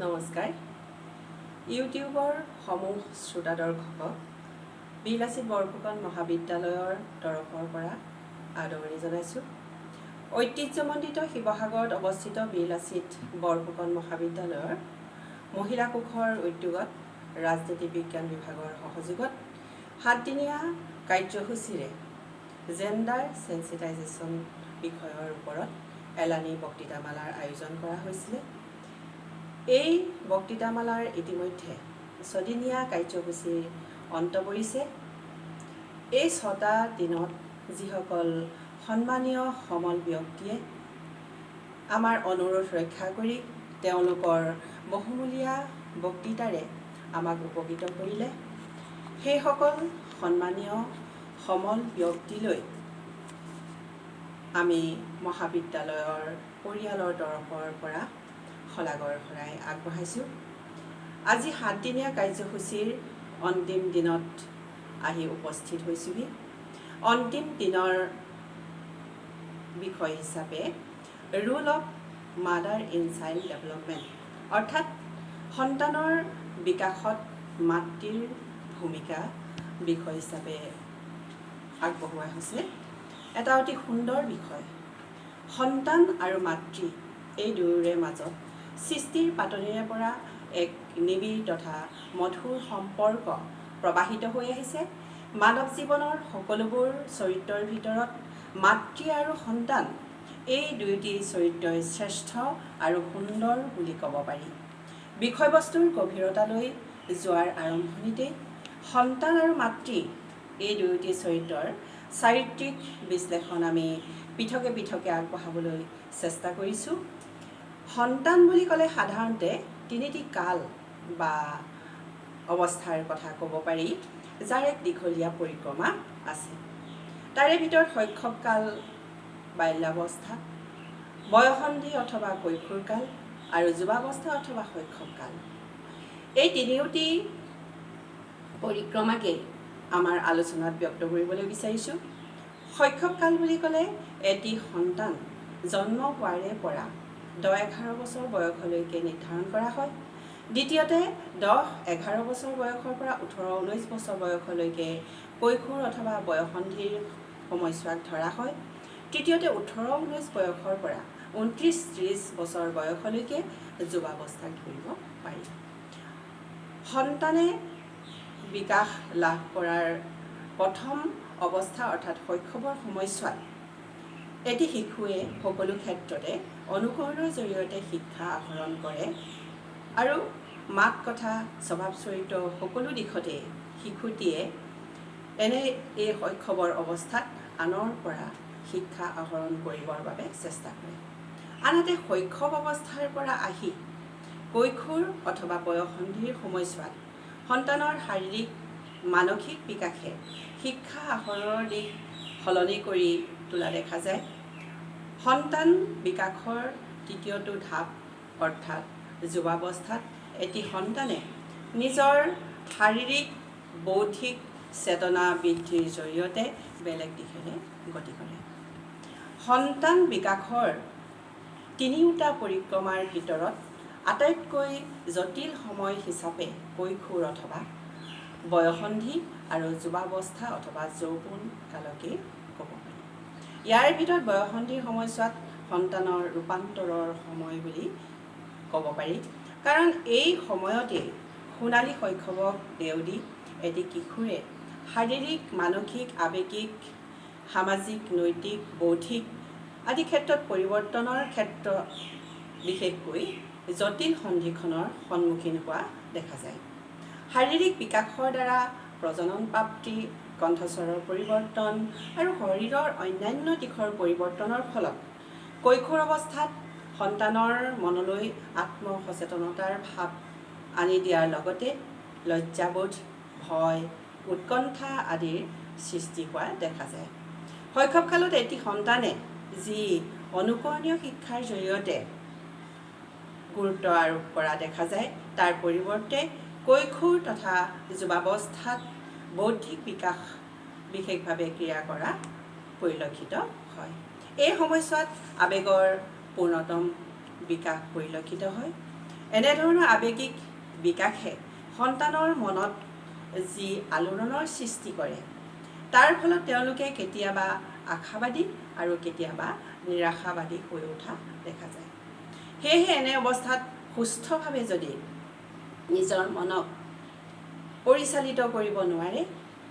নমস্কাৰ ইউটিউবৰ সমূহ শ্ৰোতা দৰ্শকক বিলাসিত বৰফুকন মহাবিদ্যালয়ৰ তৰফৰ পৰা আদৰণি জনাইছোঁ। ঐতিহ্যমণ্ডিত শিৱসাগৰত অৱস্থিত বিলাসিত বৰফুকন মহাবিদ্যালয়ৰ মহিলা কোষৰ উদ্যোগত ৰাজনীতি বিজ্ঞান বিভাগৰ সহযোগত 7 দিনীয়া কাৰ্যসূচীৰে জেণ্ডাৰ সেন্সিটাইজেশ্যন বিষয়ৰ ওপৰত এলানি বক্তৃতামালাৰ আয়োজন কৰা হৈছিল। এই বক্তৃতামালাৰ ইতিমধ্যে 6 দিনীয়া কাৰ্যসূচীৰ অন্ত পৰিছে। এই 6টা দিনত যিসকল সন্মানীয় সমল ব্যক্তিয়ে আমাৰ অনুৰোধ ৰক্ষা কৰি তেওঁলোকৰ বহুমূলীয়া বক্তৃতাৰে আমাক উপকৃত কৰিলে, সেইসকল সন্মানীয় সমল ব্যক্তিলৈ আমি মহাবিদ্যালয়ৰ পৰিয়ালৰ তৰফৰ পৰা শলাগৰ শৰাই আগবঢ়াইছোঁ। আজি 7 দিনীয়া কাৰ্যসূচীৰ অন্তিম দিনত আহি উপস্থিত হৈছোহি। অন্তিম দিনৰ বিষয় হিচাপে roll of mother in child development, অৰ্থাৎ সন্তানৰ বিকাশত মাতৃৰ ভূমিকা বিষয় হিচাপে আগবঢ়োৱা হৈছে। এটা অতি সুন্দৰ বিষয়। সন্তান আৰু মাতৃ এই দুয়োৰে মাজত সৃষ্টিৰ পাতনিৰে পৰা এক নিবিড় তথা মধুৰ সম্পৰ্ক প্ৰবাহিত হৈ আহিছে। মানৱ জীৱনৰ সকলোবোৰ চৰিত্ৰৰ ভিতৰত মাতৃ আৰু সন্তান এই দুয়োটি চৰিত্ৰই শ্ৰেষ্ঠ আৰু সুন্দৰ বুলি ক'ব পাৰি। বিষয়বস্তুৰ গভীৰতালৈ যোৱাৰ আৰম্ভণিতেই সন্তান আৰু মাতৃ এই দুয়োটি চৰিত্ৰৰ চাৰিত্ৰিক বিশ্লেষণ আমি পৃথকে পৃথকে আগবঢ়াবলৈ চেষ্টা কৰিছোঁ। সন্তান বুলি ক'লে সাধাৰণতে 3টি কাল বা অৱস্থাৰ কথা ক'ব পাৰি, যাৰ এক দীঘলীয়া পৰিক্ৰমা আছে। তাৰে ভিতৰত শৈশৱকাল, বাল্যাৱস্থা, বয়সন্ধি অথবা কৈশোৰকাল আৰু যুৱাৱস্থা অথবা শৈশৱকাল। এই তিনিওটি পৰিক্ৰমাকে আমাৰ আলোচনাত ব্যক্ত কৰিবলৈ বিচাৰিছোঁ। শৈশৱকাল বুলি ক'লে এটি সন্তান জন্ম হোৱাৰে পৰা 10-11 বছৰ বয়সলৈকে নিৰ্ধাৰণ কৰা হয়। দ্বিতীয়তে 10-11 বছৰ বয়সৰ পৰা 18-19 বছৰ বয়সলৈকে কৈশোৰ অথবা বয়সন্ধিৰ সময়ছোৱাক ধৰা হয়। তৃতীয়তে 18-19 বয়সৰ পৰা 29-30 বছৰ বয়সলৈকে যুৱাৱস্থাক ধৰিব পাৰি। সন্তানে বিকাশ লাভ কৰাৰ প্ৰথম অৱস্থা অৰ্থাৎ শৈশৱৰ সময়ছোৱাত এটি শিশুৱে সকলো ক্ষেত্ৰতে অনুকৰণৰ জৰিয়তে শিক্ষা আহৰণ কৰে আৰু মাত কথা স্বভাৱ চৰিত্ৰ সকলো দিশতে শিশুটিয়ে এই শৈশৱৰ অৱস্থাত আনৰ পৰা শিক্ষা আহৰণ কৰিবৰ বাবে চেষ্টা কৰে। আনহাতে শৈশৱ অৱস্থাৰ পৰা আহি কৈশোৰ অথবা বয়সন্ধিৰ সময়ছোৱাত সন্তানৰ শাৰীৰিক মানসিক বিকাশে শিক্ষা আহৰণৰ দিশ সলনি কৰি তোলা দেখা যায়। সন্তান বিকাশৰ তৃতীয়টো ধাপ অৰ্থাৎ যুৱাৱস্থাত এটি সন্তানে নিজৰ শাৰীৰিক বৌদ্ধিক চেতনা বৃদ্ধিৰ জৰিয়তে বেলেগ দিশেৰে গতি কৰে। সন্তান বিকাশৰ তিনিওটা পৰিক্ৰমাৰ ভিতৰত আটাইতকৈ জটিল সময় হিচাপে কৈশোৰ অথবা বয়সন্ধি আৰু যুৱাৱস্থা অথবা যৌৱন কালকে ক'ব পাৰি। ইয়াৰ ভিতৰত বয়সন্ধিৰ সময়ছোৱাত সন্তানৰ ৰূপান্তৰৰ সময় বুলি ক'ব পাৰি, কাৰণ এই সময়তে সোণালী শৈশৱক দেউদি এটি কিশোৰে শাৰীৰিক, মানসিক, আৱেগিক, সামাজিক, নৈতিক, বৌদ্ধিক আদি ক্ষেত্ৰত পৰিৱৰ্তনৰ ক্ষেত্ৰ বিশেষকৈ জটিল সন্ধিখনৰ সন্মুখীন হোৱা দেখা যায়। শাৰীৰিক বিকাশৰ দ্বাৰা প্ৰজনন প্ৰাপ্তি, কণ্ঠস্বৰৰ পৰিৱৰ্তন আৰু শৰীৰৰ অন্যান্য দিশৰ পৰিৱৰ্তনৰ ফলত কৈশোৰ অৱস্থাত সন্তানৰ মনলৈ আত্মসচেতনতাৰ ভাৱ আনি দিয়াৰ লগতে লজ্জাবোধ, ভয়, উৎকণ্ঠা আদিৰ সৃষ্টি হোৱা দেখা যায়। শৈশৱকালত এটি সন্তানে যি অনুকৰণীয় শিক্ষাৰ জৰিয়তে গুৰুত্ব আৰোপ কৰা দেখা যায়, তাৰ পৰিৱৰ্তে কৈশোৰ তথা যুৱাৱস্থাত বৌদ্ধিক বিকাশ বিশেষভাৱে ক্ৰিয়া কৰা পৰিলক্ষিত হয়। এই সময়ছোৱাত আৱেগৰ পূৰ্ণতম বিকাশ পৰিলক্ষিত হয়। এনেধৰণৰ আৱেগিক বিকাশে সন্তানৰ মনত যি আলোড়নৰ সৃষ্টি কৰে তাৰ ফলত তেওঁলোকে কেতিয়াবা আশাবাদী আৰু কেতিয়াবা নিৰাশাবাদী হৈ উঠা দেখা যায়। সেয়েহে এনে অৱস্থাত সুস্থভাৱে যদি নিজৰ মনক পৰিচালিত কৰিব নোৱাৰে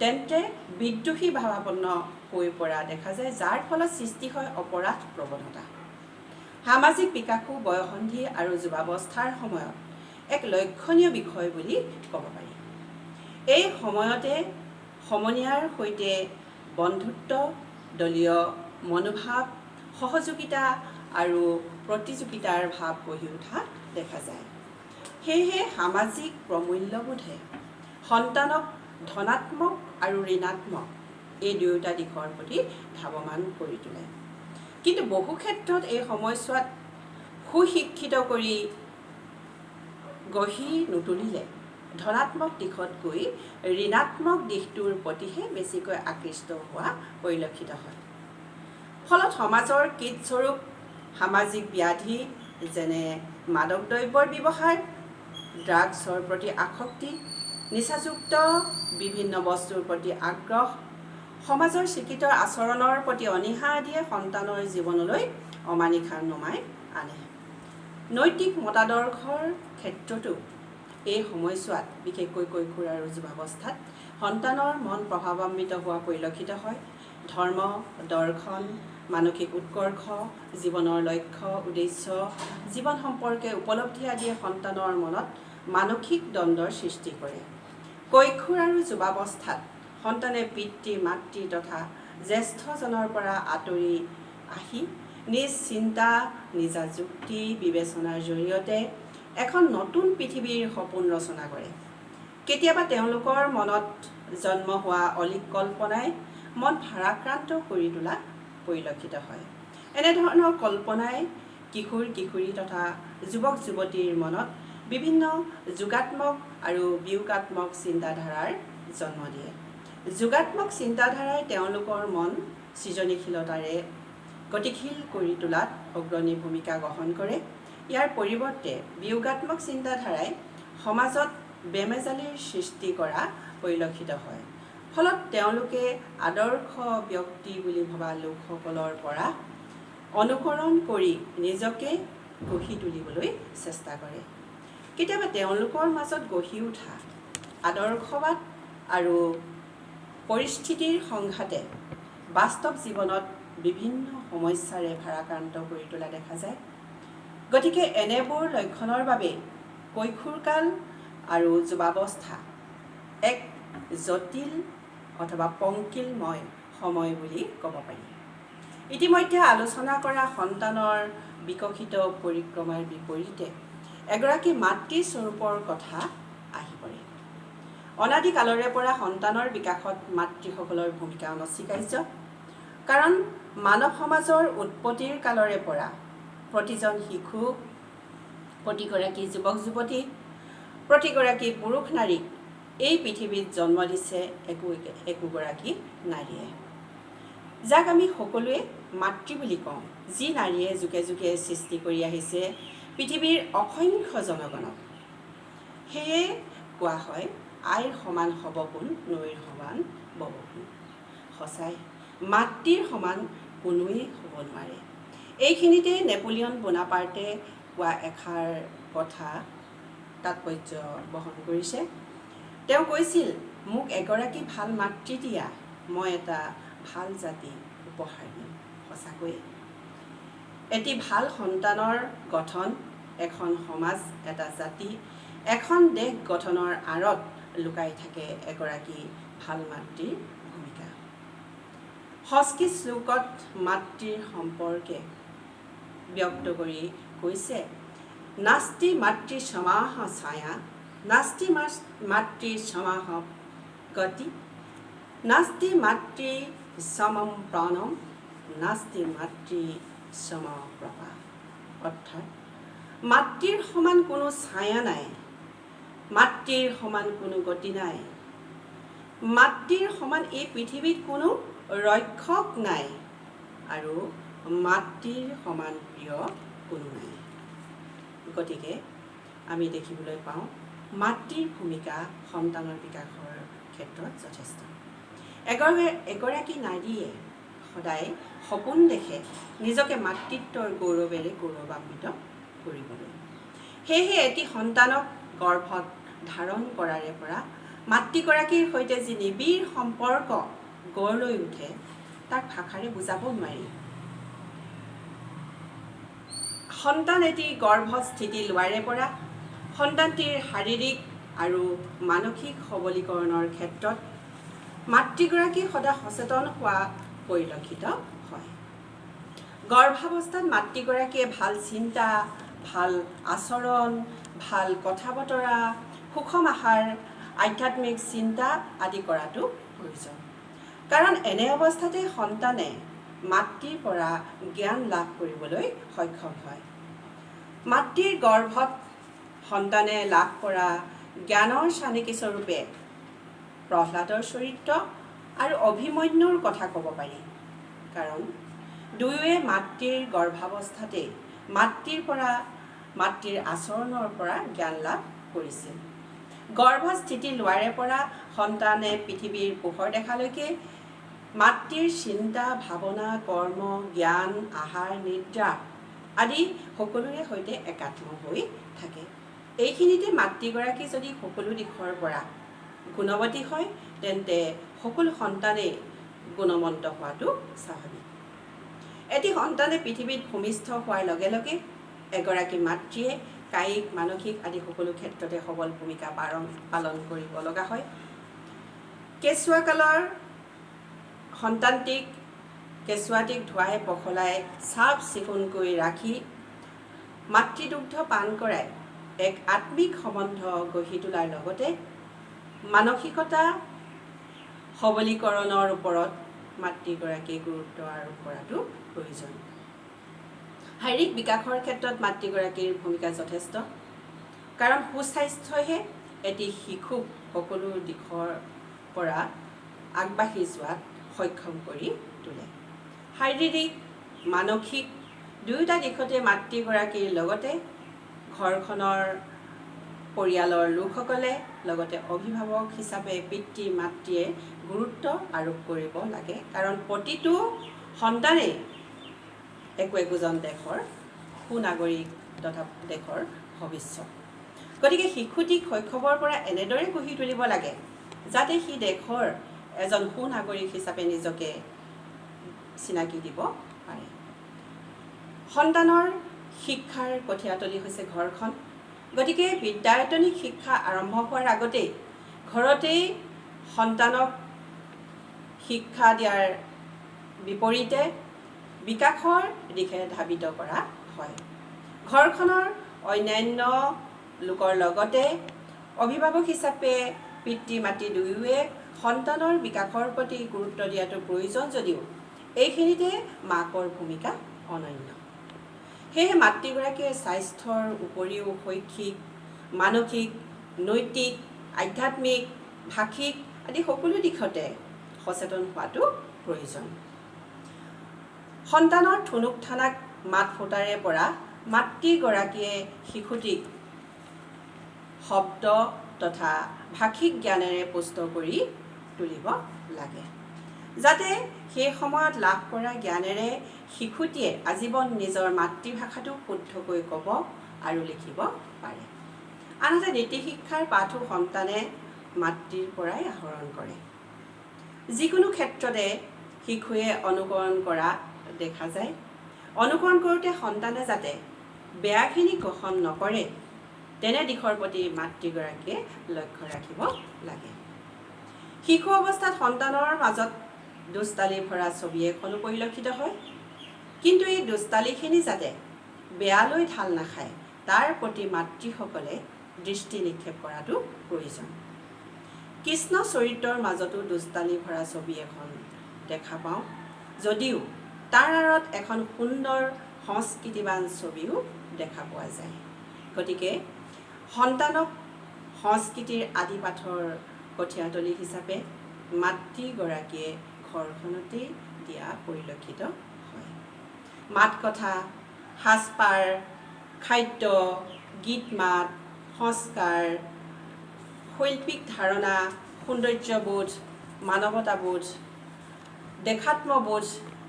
তেন্তে বিদ্ৰোহী ভাৱাপন্ন হৈ পৰা দেখা যায়, যাৰ ফলত সৃষ্টি হয় অপৰাধ প্ৰৱণতা। সামাজিক বিকাশো বয়সন্ধি আৰু যুৱাৱস্থাৰ সময়ত এক লক্ষণীয় বিষয় বুলি ক'ব পাৰি। এই সময়তে সমনীয়াৰ সৈতে বন্ধুত্ব, দলীয় মনোভাৱ, সহযোগিতা আৰু প্ৰতিযোগিতাৰ ভাৱ গঢ়ি উঠা দেখা যায়। সেয়েহে সামাজিক প্ৰমূল্যবোধে সন্তানক ধনাত্মক আৰু ঋণাত্মক এই দুয়োটা দিশৰ প্ৰতি ধাৱমান কৰি তোলে। কিন্তু বহু ক্ষেত্ৰত এই সময়ছোৱাত সুশিক্ষিত কৰি গঢ়ি নুতুলিলে ধনাত্মক দিশতকৈ ঋণাত্মক দিশটোৰ প্ৰতিহে বেছিকৈ আকৃষ্ট হোৱা পৰিলক্ষিত হয়। ফলত সমাজৰ কীটস্বৰূপ সামাজিক ব্যাধি যেনে মাদক দ্ৰব্যৰ ব্যৱহাৰ, ড্ৰাগছৰ প্ৰতি আসক্তি, নিচাযুক্ত বিভিন্ন বস্তুৰ প্ৰতি আগ্ৰহ, সমাজৰ স্বীকৃত আচৰণৰ প্ৰতি অনীহা আদিয়ে সন্তানৰ জীৱনলৈ অমানিশা নমাই আনে। নৈতিক মতাদৰ্শৰ ক্ষেত্ৰতো এই সময়ছোৱাত বিশেষকৈ কৈশোৰ আৰু যুৱাৱস্থাত সন্তানৰ মন প্ৰভাৱান্বিত হোৱা পৰিলক্ষিত হয়। ধৰ্ম, দৰ্শন, মানসিক উৎকৰ্ষ, জীৱনৰ লক্ষ্য উদ্দেশ্য, জীৱন সম্পৰ্কে উপলব্ধি আদিয়ে সন্তানৰ মনত মানসিক দ্বন্দ্বৰ সৃষ্টি কৰে। কৈশোৰ আৰু যুৱাৱস্থাত সন্তানে পিতৃ মাতৃ তথা জ্যেষ্ঠজনৰ পৰা আঁতৰি আহি নিজ চিন্তা, নিজা যুক্তি বিবেচনাৰ জৰিয়তে এখন নতুন পৃথিৱীৰ সপোন ৰচনা কৰে। কেতিয়াবা তেওঁলোকৰ মনত জন্ম হোৱা অলীক কল্পনাই মন ভাৰাক্ৰান্ত কৰি তোলা পৰিলক্ষিত হয়। এনেধৰণৰ কল্পনাই কিশোৰ কিশোৰী তথা যুৱক যুৱতীৰ মনত বিভিন্ন যোগাত্মক আৰু বিয়োগাত্মক চিন্তাধাৰাৰ জন্ম দিয়ে। যোগাত্মক চিন্তাধাৰাই তেওঁলোকৰ মন সৃজনীশীলতাৰে গতিশীল কৰি তোলাত অগ্ৰণী ভূমিকা গ্ৰহণ কৰে। ইয়াৰ পৰিৱৰ্তে বিয়োগাত্মক চিন্তাধাৰাই সমাজত বেমেজালিৰ সৃষ্টি কৰা পৰিলক্ষিত হয়। ফলত তেওঁলোকে আদৰ্শ ব্যক্তি বুলি ভবা লোকসকলৰ পৰা অনুকৰণ কৰি নিজকে গঢ়ি তুলিবলৈ চেষ্টা কৰে। কেতিয়াবা তেওঁলোকৰ মাজত গঢ়ি উঠা আদৰ্শবাদ আৰু পৰিস্থিতিৰ সংঘাতে বাস্তৱ জীৱনত বিভিন্ন সমস্যাৰে ভাৰাক্ৰান্ত কৰি তোলা দেখা যায়। গতিকে এনেবোৰ লক্ষণৰ বাবে কৈশোৰকাল আৰু যুৱাৱস্থা এক জটিল অথবা পংকিলময় সময় বুলি ক'ব পাৰি। ইতিমধ্যে আলোচনা কৰা সন্তানৰ বিকশিত পৰিক্ৰমাৰ বিপৰীতে এগৰাকী মাতৃস্বৰূপৰ কথা আহি পৰে। অনাদি কালৰে পৰা সন্তানৰ বিকাশত মাতৃসকলৰ ভূমিকা অনস্বীকাৰ্য। কাৰণ মানৱ সমাজৰ উৎপত্তিৰ কালৰে পৰা প্ৰতিজন শিশু, প্ৰতিগৰাকী যুৱক যুৱতী, প্ৰতিগৰাকী পুৰুষ নাৰীক এই পৃথিৱীত জন্ম দিছে একোগৰাকী নাৰীয়ে, যাক আমি সকলোৱে মাতৃ বুলি কওঁ, যি নাৰীয়ে যুগে যুগে সৃষ্টি কৰি আহিছে পৃথিৱীৰ অসংখ্য জনগণক। সেয়ে কোৱা হয় আইৰ সমান হ'ব কোন, নৈৰ সমান বব কোন। সঁচাই মাতৃৰ সমান কোনোৱেই হ'ব নোৱাৰে। এইখিনিতে নেপোলিয়ন বোনাপাৰ্টে কোৱা এষাৰ কথা তাৎপৰ্য বহন কৰিছে। তেওঁ কৈছিল, মোক এগৰাকী ভাল মাতৃ দিয়া, মই এটা ভাল জাতি উপহাৰ দিম। সঁচাকৈয়ে এটি ভাল সন্তানৰ গঠন এখন সমাজ, এটা জাতি, এখন দেশ গঠনৰ আঁৰত লুকাই থাকে এগৰাকী ভাল মাতৃৰ ভূমিকা। সংস্কৃত শ্লোকত মাতৃৰ সম্পৰ্কে ব্যক্ত কৰি কৈছে, নাস্তি মাতৃ সমাহ ছায়া, নাস্তি মাতৃ সমাহ গতি, নাস্তি মাতৃ সমম প্ৰাণম, নাস্তি মাতৃ সম প্ৰভা। অৰ্থাৎ মাতৃৰ সমান কোনো ছায়া নাই, মাতৃৰ সমান কোনো গতি নাই, মাতৃৰ সমান এই পৃথিৱীত কোনো ৰক্ষক নাই আৰু মাতৃৰ সমান প্ৰিয় কোনো নাই। গতিকে আমি দেখিবলৈ পাওঁ মাতৃৰ ভূমিকা সন্তানৰ বিকাশৰ ক্ষেত্ৰত যথেষ্ট। এগৰাকী নাৰীয়ে সদায় সপোন দেখে নিজকে মাতৃত্বৰ গৌৰৱেৰে গৌৰৱান্বিত কৰিবলৈ। সেয়েহে এটি সন্তানক গৰ্ভত ধাৰণ কৰাৰে পৰা মাতৃগৰাকীৰ সৈতে যি নিবিড় সম্পৰ্ক গঢ় লৈ উঠে তাক ভাষাৰে বুজাব নোৱাৰি। সন্তান এটি গৰ্ভস্থিতি লোৱাৰে পৰা সন্তানটিৰ শাৰীৰিক আৰু মানসিক সবলীকৰণৰ ক্ষেত্ৰত মাতৃগৰাকী সদা সচেতন হোৱা পৰিলক্ষিত হয়। গৰ্ভাৱস্থাত মাতৃগৰাকীয়ে ভাল চিন্তা, ভাল আচৰণ, ভাল কথা বতৰা, সুষম আহাৰ, আধ্যাত্মিক চিন্তা আদি কৰাটো প্ৰয়োজন। কাৰণ এনে অৱস্থাতে সন্তানে মাতৃৰ পৰা জ্ঞান লাভ কৰিবলৈ সক্ষম হয়। মাতৃৰ গৰ্ভত সন্তানে লাভ কৰা জ্ঞানৰ চানেকিস্বৰূপে প্ৰহ্লাদৰ চৰিত্ৰ আৰু অভিমন্যুৰ কথা ক'ব পাৰি। কাৰণ দুয়োৱে মাতৃৰ গৰ্ভাৱস্থাতেই মাতৃৰ আচৰণৰ পৰা জ্ঞান লাভ কৰিছিল। গৰ্ভস্থিতি লোৱাৰে পৰা সন্তানে পৃথিৱীৰ পোহৰ দেখালৈকে মাতৃৰ চিন্তা, ভাৱনা, কৰ্ম, জ্ঞান, আহাৰ, নিদ্ৰা আদি সকলোৰে সৈতে একাত্ম হৈ থাকে। এইখিনিতে মাতৃগৰাকী যদি সকলো দিশৰ পৰা গুণৱতী হয় তেন্তে সকলো সন্তানেই গুণৱন্ত হোৱাটো স্বাভাৱিক। এটি সন্তানে পৃথিৱীত ভূমিষ্ঠ হোৱাৰ লগে লগে এগৰাকী মাতৃয়ে কায়িক, মানসিক আদি সকলো ক্ষেত্ৰতে সবল ভূমিকা পালন কৰিব লগা হয়। কেঁচুৱা কালৰ কেঁচুৱাটিক ধুৱাই পখলাই চাফ চিকুণকৈ ৰাখি মাতৃদুগ্ধ পান কৰাই এক আত্মিক সম্বন্ধ গঢ়ি তোলাৰ লগতে মানসিকতা সবলীকৰণৰ ওপৰত মাতৃগৰাকীয়ে গুৰুত্ব আৰোপ কৰাটো প্ৰয়োজন। শাৰীৰিক বিকাশৰ ক্ষেত্ৰত মাতৃগৰাকীৰ ভূমিকা যথেষ্ট। কাৰণ সুস্বাস্থ্যইহে এটি শিশুক সকলো দিশৰ পৰা আগবাঢ়ি যোৱাত সক্ষম কৰি তোলে। শাৰীৰিক, মানসিক দুয়োটা দিশতে মাতৃগৰাকীৰ লগতে ঘৰখনৰ পৰিয়ালৰ লোকসকলে লগতে অভিভাৱক হিচাপে পিতৃ মাতৃয়ে গুৰুত্ব আৰোপ কৰিব লাগে। কাৰণ প্ৰতিটো সন্তানেই একোজন দেশৰ সুনাগৰিক তথা দেশৰ ভৱিষ্যত। গতিকে শিশুটিক শৈশৱৰ পৰা এনেদৰে গঢ়ি তুলিব লাগে যাতে সি দেশৰ এজন সুনাগৰিক হিচাপে নিজকে চিনাকি দিব পাৰে। সন্তানৰ শিক্ষাৰ কঠীয়াতলী হৈছে ঘৰখন। গতিকে বিদ্যায়তনিক শিক্ষা আৰম্ভ হোৱাৰ আগতেই ঘৰতেই সন্তানক শিক্ষা দিয়াৰ বিপৰীতে বিকাশৰ দিশে ধাবিত কৰা হয়। ঘৰখনৰ অন্যান্য লোকৰ লগতে অভিভাৱক হিচাপে পিতৃ মাতৃ দুয়োৱে সন্তানৰ বিকাশৰ প্ৰতি গুৰুত্ব দিয়াটো প্ৰয়োজন যদিও এইখিনিতে মাকৰ ভূমিকা অনন্য। সেয়েহে মাতৃগৰাকীয়ে স্বাস্থ্যৰ উপৰিও শৈক্ষিক, মানসিক, নৈতিক, আধ্যাত্মিক, ভাষিক আদি সকলো দিশতে সচেতন হোৱাটো প্ৰয়োজন। সন্তানৰ ঠুনুক ঠানাক মাত ফুটাৰে পৰা মাতৃগৰাকীয়ে শিশুটিক শব্দ তথা ভাষিক জ্ঞানেৰে পুষ্ট কৰি তুলিব লাগে যাতে সেই সময়ত লাভ কৰা জ্ঞানেৰে শিশুটিয়ে আজীৱন নিজৰ মাতৃভাষাটো শুদ্ধকৈ ক'ব আৰু লিখিব পাৰে। আনহাতে নীতি শিক্ষাৰ পাঠো সন্তানে মাতৃৰ পৰাই আহৰণ কৰে। যিকোনো ক্ষেত্ৰতে শিশুৱে অনুকৰণ কৰা দেখা যায়। অনুকৰণ কৰোঁতে সন্তানে যাতে বেয়াখিনি গ্ৰহণ নকৰে তেনে দিশৰ প্ৰতি মাতৃগৰাকীয়ে লক্ষ্য ৰাখিব লাগে। শিশু অৱস্থাত সন্তানৰ মাজত দুষ্টালি ভৰা ছবি এখনো পৰিলক্ষিত হয়। কিন্তু এই দুষ্টালিখিনি যাতে বেয়ালৈ ঢাল নাখায় তাৰ প্ৰতি মাতৃসকলে দৃষ্টি নিক্ষেপ কৰাটো প্ৰয়োজন। কৃষ্ণ চৰিত্ৰৰ মাজতো দুষ্টালি ভৰা ছবি এখন দেখা পাওঁ যদিও তাৰ আঁৰত এখন সুন্দৰ সংস্কৃতিবান ছবিও দেখা পোৱা যায়। গতিকে সন্তানক সংস্কৃতিৰ আদিপাঠৰ কঠীয়াতলী হিচাপে মাতৃগৰাকীয়ে ঘৰখনতেই দিয়া পৰিলক্ষিত হয়। মাত কথা, সাজপাৰ, খাদ্য, গীত মাত, সংস্কাৰ, শৈল্পিক ধাৰণা, সৌন্দৰ্যবোধ, মানৱতাবোধ, দেশাত্মবোধ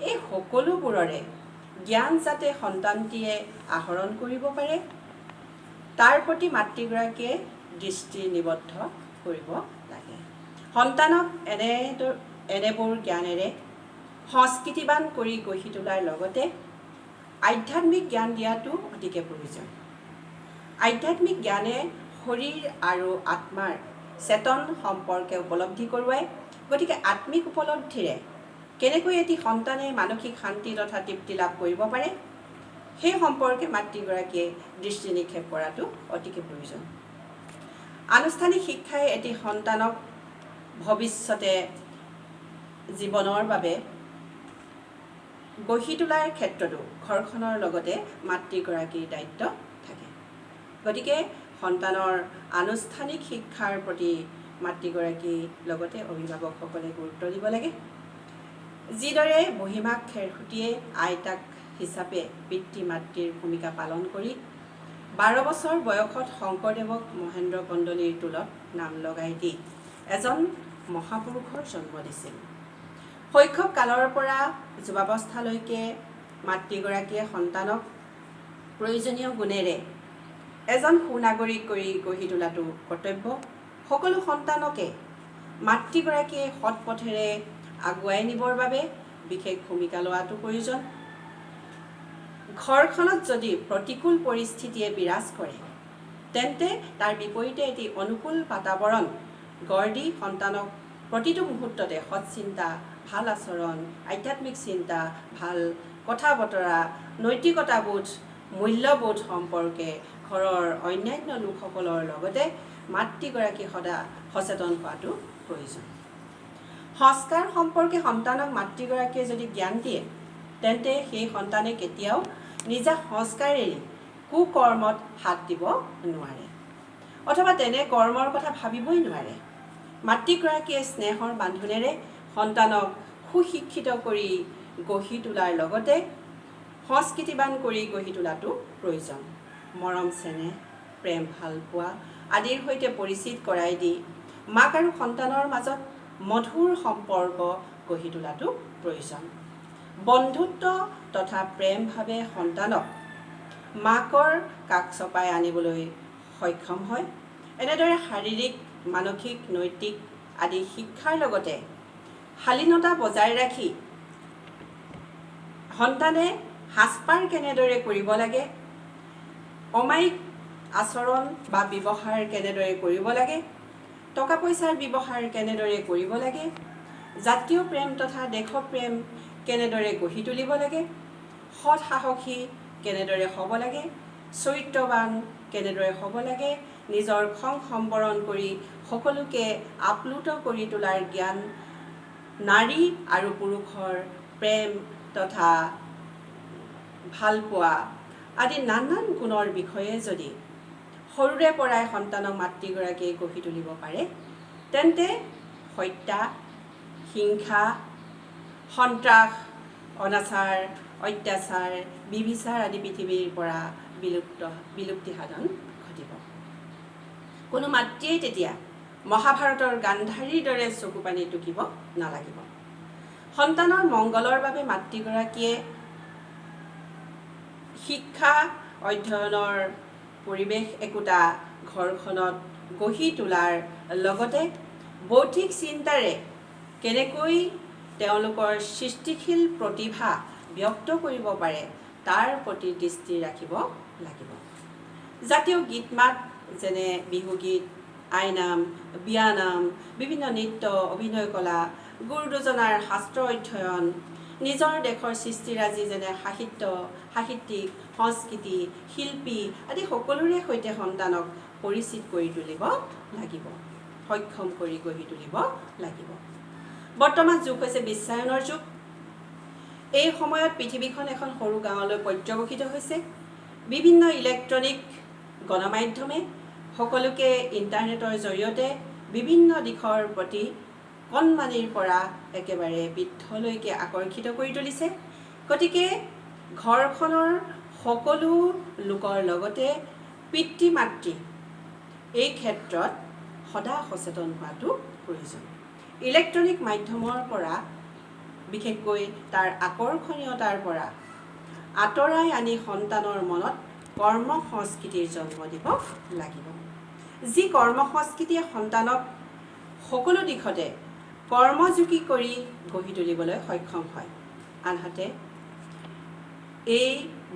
এই সকলোবোৰৰে জ্ঞান যাতে সন্তানটিয়ে আহৰণ কৰিব পাৰে তাৰ প্ৰতি মাতৃগৰাকীয়ে দৃষ্টি নিবদ্ধ কৰিব লাগে। সন্তানক এনেবোৰ জ্ঞানেৰে সংস্কৃতিবান কৰি গঢ়ি তোলাৰ লগতে আধ্যাত্মিক জ্ঞান দিয়াটো অতিকে প্ৰয়োজন। আধ্যাত্মিক জ্ঞানে শৰীৰ আৰু আত্মাৰ চেতন সম্পৰ্কে উপলব্ধি কৰোৱায়। গতিকে আত্মিক উপলব্ধিৰে কেনেকৈ এটি সন্তানে মানসিক শান্তি তথা তৃপ্তি লাভ কৰিব পাৰে সেই সম্পৰ্কে মাতৃগৰাকীয়ে দৃষ্টি নিক্ষেপ কৰাটো অতিকে প্ৰয়োজন। আনুষ্ঠানিক শিক্ষাই এটি সন্তানক ভৱিষ্যতে জীৱনৰ বাবে গঢ়ি তোলাৰ ক্ষেত্ৰতো ঘৰখনৰ লগতে মাতৃগৰাকীৰ দায়িত্ব থাকে। গতিকে সন্তানৰ আনুষ্ঠানিক শিক্ষাৰ প্ৰতি মাতৃগৰাকীৰ লগতে অভিভাৱকসকলে গুৰুত্ব দিব লাগে। যিদৰে বহিমাক খেৰসুতীয়ে আইতাক হিচাপে পিতৃ মাতৃৰ ভূমিকা পালন কৰি 12 বছৰ বয়সত শংকৰদেৱক মহেন্দ্ৰ কন্দলীৰ টোলত নাম লগাই দি এজন মহাপুৰুষৰ জন্ম দিছিল। শৈশৱ কালৰ পৰা যুৱাৱস্থালৈকে মাতৃগৰাকীয়ে সন্তানক প্ৰয়োজনীয় গুণেৰে এজন সুনাগৰিক কৰি গঢ়ি তোলাটো কৰ্তব্য। সকলো সন্তানকে মাতৃগৰাকীয়ে সৎ পথেৰে আগুৱাই নিবৰ বাবে বিশেষ ভূমিকা লোৱাটো প্ৰয়োজন। ঘৰখনত যদি প্ৰতিকূল পৰিস্থিতিয়ে বিৰাজ কৰে তেন্তে তাৰ বিপৰীতে এটি অনুকূল বাতাবৰণ গঢ় দি সন্তানক প্ৰতিটো মুহূৰ্ততে সৎ চিন্তা, ভাল আচৰণ, আধ্যাত্মিক চিন্তা, ভাল কথা বতৰা, নৈতিকতাবোধ, মূল্যবোধ সম্পৰ্কে ঘৰৰ অন্যান্য লোকসকলৰ লগতে মাতৃগৰাকী সদা সচেতন হোৱাটো প্ৰয়োজন। সংস্কাৰ সম্পৰ্কে সন্তানক মাতৃগৰাকীয়ে যদি জ্ঞান দিয়ে তেন্তে সেই সন্তানে কেতিয়াও নিজা সংস্কাৰ এৰি কুকৰ্মত হাত দিব নোৱাৰে অথবা তেনে কৰ্মৰ কথা ভাবিবই নোৱাৰে। মাতৃগৰাকীয়ে স্নেহৰ বান্ধোনেৰে সন্তানক সুশিক্ষিত কৰি গঢ়ি তোলাৰ লগতে সংস্কৃতিবান কৰি গঢ়ি তোলাটো প্ৰয়োজন। মৰম চেনেহ, প্ৰেম ভালপোৱা আদিৰ সৈতে পৰিচিত কৰাই দি মাক আৰু সন্তানৰ মাজত মধুৰ সম্পৰ্ক গঢ়ি তোলাটো প্ৰয়োজন। বন্ধুত্ব তথা প্ৰেমভাৱে সন্তানক মাকৰ কাষ চপাই আনিবলৈ সক্ষম হয়। এনেদৰে শাৰীৰিক, মানসিক, নৈতিক আদি শিক্ষাৰ লগতে শালীনতা বজাই ৰাখি সন্তানে সাজপাৰ কেনেদৰে কৰিব লাগে, অমায়িক আচৰণ বা ব্যৱহাৰ কেনেদৰে কৰিব লাগে, টকা পইচাৰ ব্যৱহাৰ কেনেদৰে কৰিব লাগে, জাতীয় প্ৰেম তথা দেশপ্ৰেম কেনেদৰে গঢ়ি তুলিব লাগে, সৎ সাহসী কেনেদৰে হ'ব লাগে, চৰিত্ৰৱান কেনেদৰে হ'ব লাগে, নিজৰ খং সম্বৰণ কৰি সকলোকে আপ্লুত কৰি তোলাৰ জ্ঞান, নাৰী আৰু পুৰুষৰ প্ৰেম তথা ভালপোৱা আদি নানান গুণৰ বিষয়ে যদি সৰুৰে পৰাই সন্তানক মাতৃগৰাকীয়ে গঢ়ি তুলিব পাৰে তেন্তে হত্যা, হিংসা, সন্ত্ৰাস, অনাচাৰ, অত্যাচাৰ, বিবিচাৰ আদি পৃথিৱীৰ পৰা বিলুপ্তি সাধন ঘটিব। কোনো মাতৃয়ে তেতিয়া মহাভাৰতৰ গান্ধাৰীৰ দৰে চকু পানী টুকিব নালাগিব। সন্তানৰ মংগলৰ বাবে মাতৃগৰাকীয়ে শিক্ষা অধ্যয়নৰ পৰিৱেশ একোটা ঘৰখনত গঢ়ি তোলাৰ লগতে বৌদ্ধিক চিন্তাৰে কেনেকৈ তেওঁলোকৰ সৃষ্টিশীল প্ৰতিভা ব্যক্ত কৰিব পাৰে তাৰ প্ৰতি দৃষ্টি ৰাখিব লাগিব। জাতীয় গীত মাত যেনে বিহুগীত, আইনাম, বিয়ানাম, বিভিন্ন নৃত্য, অভিনয় কলা, গুৰুদুজনাৰ শাস্ত্ৰ অধ্যয়ন, নিজৰ দেশৰ সৃষ্টিৰাজি যেনে সাহিত্য, সাহিত্যিক, সংস্কৃতি, শিল্পী আদি সকলোৰে সৈতে সন্তানক পৰিচিত কৰি তুলিব লাগিব, সক্ষম কৰি গঢ়ি তুলিব লাগিব। বৰ্তমান যুগ হৈছে বিশ্বায়নৰ যুগ। এই সময়ত পৃথিৱীখন এখন সৰু গাঁৱলৈ পৰ্যবসিত হৈছে। বিভিন্ন ইলেক্ট্ৰনিক গণমাধ্যমে সকলোকে ইণ্টাৰনেটৰ জৰিয়তে বিভিন্ন দিশৰ প্ৰতি কণমানিৰ পৰা একেবাৰে বৃদ্ধলৈকে আকৰ্ষিত কৰি তুলিছে। গতিকে ঘৰখনৰ সকলো লোকৰ লগতে পিতৃ মাতৃ এই ক্ষেত্ৰত সদা সচেতন হোৱাটো প্ৰয়োজন। ইলেক্ট্ৰনিক মাধ্যমৰ পৰা বিশেষকৈ তাৰ আকৰ্ষণীয়তাৰ পৰা আঁতৰাই আনি সন্তানৰ মনত কৰ্ম সংস্কৃতিৰ জন্ম দিব লাগিব। যি কৰ্ম সংস্কৃতিয়ে সন্তানক সকলো দিশতে কৰ্মযোগী কৰি গঢ়ি তুলিবলৈ সক্ষম হয়। আনহাতে এই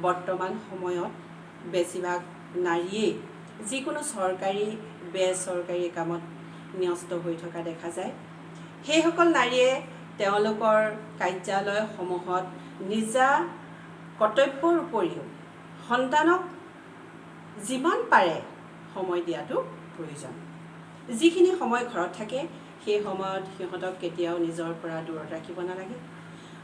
বৰ্তমান সময়ত বেছিভাগ নাৰীয়েই যিকোনো চৰকাৰী বেচৰকাৰী কামত ন্যস্ত হৈ থকা দেখা যায়। সেইসকল নাৰীয়ে তেওঁলোকৰ কাৰ্যালয়সমূহত নিজা কৰ্তব্যৰ উপৰিও সন্তানক যিমান পাৰে সময় দিয়াটো প্ৰয়োজন। যিখিনি সময় ঘৰত থাকে সেই সময়ত সিহঁতক কেতিয়াও নিজৰ পৰা দূৰত ৰাখিব নালাগে।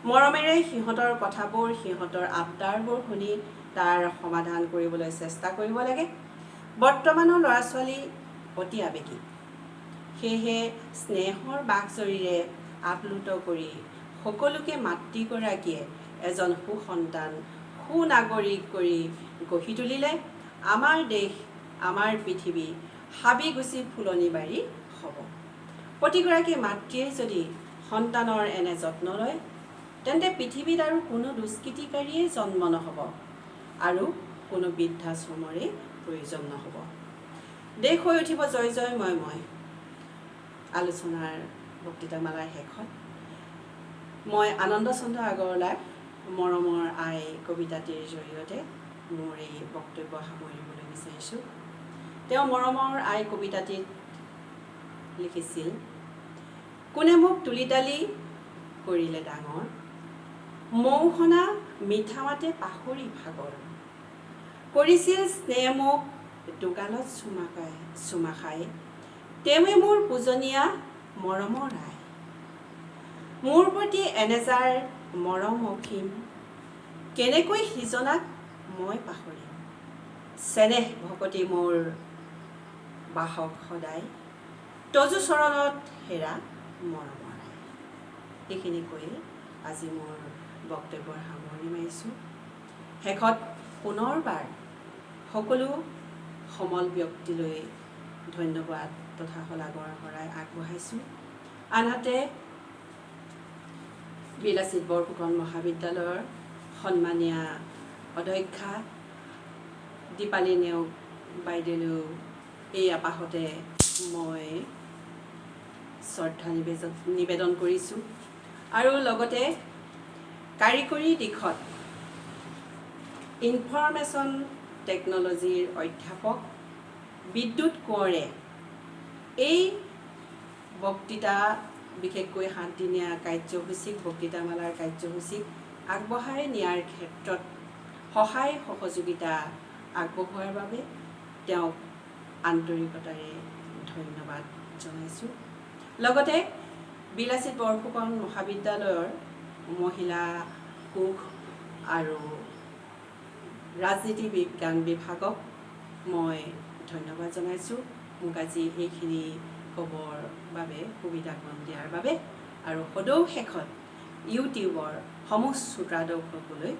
মৰমেৰে সিহঁতৰ কথাবোৰ, সিহঁতৰ আবদাৰবোৰ শুনি তাৰ সমাধান কৰিবলৈ চেষ্টা কৰিব লাগে। বৰ্তমানৰ ল'ৰা ছোৱালী অতি আৱেগিক, সেয়েহে স্নেহৰ বাকজৰীৰে আপ্লুত কৰি সকলোকে মাতৃগৰাকীয়ে এজন সুসন্তান, সুনাগৰিক কৰি গঢ়ি তুলিলে আমাৰ দেশ, আমাৰ পৃথিৱী হাবিগুচি ফুলনি বাৰী হ'ব। প্ৰতিগৰাকী মাতৃয়ে যদি সন্তানৰ এনে যত্ন লয় তেন্তে পৃথিৱীত আৰু কোনো দুষ্কৃতিকাৰীয়ে জন্ম নহ'ব আৰু কোনো বৃদ্ধাশ্ৰমৰে প্ৰয়োজন নহ'ব। দেশ হৈ উঠিব জয় জয়ময়। আলোচনাৰ বক্তৃতামালাৰ শেষত মই আনন্দ চন্দ্ৰ আগৰৱালাৰ মৰমৰ আই কবিতাটিৰ জৰিয়তে মোৰ এই বক্তব্য সামৰিবলৈ বিচাৰিছোঁ। তেওঁ মৰমৰ আই কবিতাটিত লিখিছিল, কোনে মোক তুলি তালি কৰিলে ডাঙৰ, মৌসনা মিঠা মাতে পাহৰি ভাগৰ, কৰিছিল স্নেহ মোক দুগালত চুমা খাই, তেওঁৱে মোৰ পূজনীয়া মৰমৰ আই। মোৰ প্ৰতি এনেজাৰ মৰম অসীম, কেনেকৈ সিজনাক মই পাহৰিম, চেনেহ ভকতি মোৰ বাহক সদায়, তজু চৰণত হেৰা মৰমৰ আই। এইখিনি কৈ আজি মোৰ বক্তব্যৰ সামৰণি মাৰিছোঁ। শেষত পুনৰবাৰ সকলো সমল ব্যক্তিলৈ ধন্যবাদ তথা শলাগৰ শৰাই আগবঢ়াইছোঁ। আনহাতে বিলাসিত বৰফুকন মহাবিদ্যালয়ৰ সন্মানীয়া অধ্যক্ষা দীপালী নেওগ বাইদেউলৈও এই আপাহতে মই শ্ৰদ্ধা নিবেদন কৰিছোঁ আৰু লগতে কাৰিকৰী দিশত ইনফৰমেশ্যন টেকন'লজিৰ অধ্যাপক বিদ্যুৎ কোঁৱৰে এই বক্তৃতা বিশেষকৈ 7 দিনীয়া কাৰ্যসূচীক বক্তৃতামালাৰ কাৰ্যসূচীক আগবঢ়াই নিয়াৰ ক্ষেত্ৰত সহায় সহযোগিতা আগবঢ়োৱাৰ বাবে তেওঁক আন্তৰিকতাৰে ধন্যবাদ জনাইছোঁ। লগতে বিলাসিত বৰফুকন মহাবিদ্যালয়ৰ মহিলা কোষ আৰু ৰাজনীতি বিজ্ঞান বিভাগক মই ধন্যবাদ জনাইছোঁ মোক আজি এইখিনি ক'বৰ বাবে সুবিধাকণ দিয়াৰ বাবে। আৰু সদৌ শেষত ইউটিউবৰ সমূহ শ্ৰোতা দৰ্শকলৈ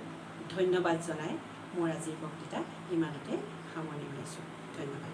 ধন্যবাদ জনাই মোৰ আজিৰ বক্তৃতা ইমানতে সামৰণি মাৰিছোঁ। ধন্যবাদ।